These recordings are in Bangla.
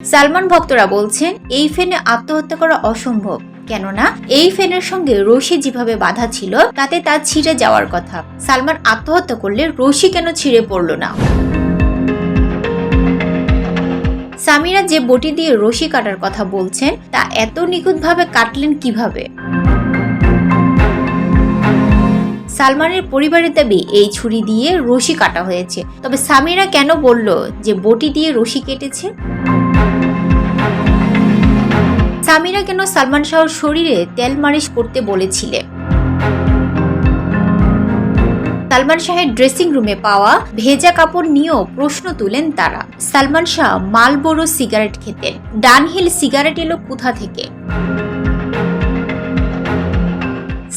সালমান ভক্তরা বলছেন এই ফ্যানে আত্মহত্যা করা অসম্ভব, কেননা এই ফ্যানের সঙ্গে রশি যেভাবে বাঁধা ছিল তাতে তা ছিঁড়ে যাওয়ার কথা। সালমান আত্মহত্যা করলে রশি কেন ছিঁড়ে পড়ল না? সামিরা যে বটি দিয়ে রশি কাটার কথা বলছেন তা এত নিখুঁতভাবে কাটলেন কিভাবে? সালমানের পরিবারের দাবি এই ছুরি দিয়ে রশি কাটা হয়েছে, তবে সামিরা কেন বলল যে বটি দিয়ে রশি কেটেছে? সামিরা কেন সালমান শাহর শরীরে তেল মালিশ করতে বলেছিলেন? সালমান শাহের ড্রেসিং রুমে পাওয়া ভেজা কাপড় নিয়েও প্রশ্ন তুলেন তারা। সালমান শাহ মালবোরো সিগারেট খেতেন, ডানহিল সিগারেট এলো কোথা থেকে?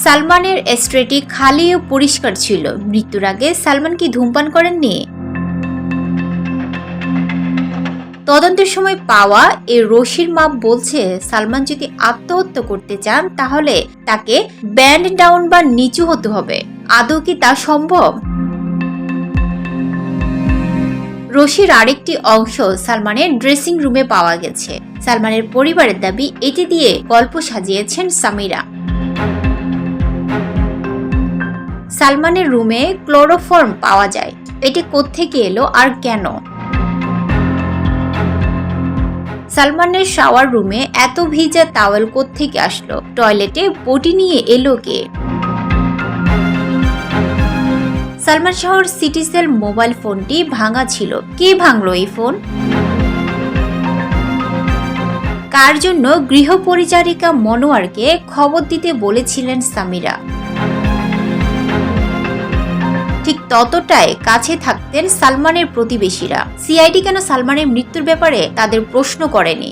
সালমানের এস্টেটটি খালি ও পরিষ্কার ছিল, মৃত্যুর আগে সালমান কি ধূমপান করেননি? তদন্তের সময় পাওয়া এই রশির মাপ বলছে সালমান যদি আত্মহত্যা করতে চান তাহলে তাকে ব্যান্ড ডাউন বা নিচু হতে হবে। আদৌ কি তা সম্ভব? রশির আরেকটি অংশ সালমানের ড্রেসিং রুমে পাওয়া গেছে। সালমানের পরিবারের দাবি এটি দিয়ে গল্প সাজিয়েছেন সামিরা। সালমানের রুমে ক্লোরোফর্ম পাওয়া যায়, এটি কোত্থেকে এলো আর কেন? সালমানের শাওয়ার রুমে এত ভিজা টাওয়েল কোত্থেকে আসলো? টয়লেটে বটি নিয়ে এলো কে? সালমান শাহর সিটিসেল মোবাইল ফোনটি ভাঙা ছিল, কে ভাঙলো এই ফোন? কার জন্য গৃহপরিচারিকা মনোয়ারকে খবর দিতে বলেছিলেন সামিরা? ঠিক ততটাই কাছে থাকতেন সালমানের প্রতিবেশীরা। সিআইডি কেন সালমানের মৃত্যুর ব্যাপারে তাদের প্রশ্ন করেনি?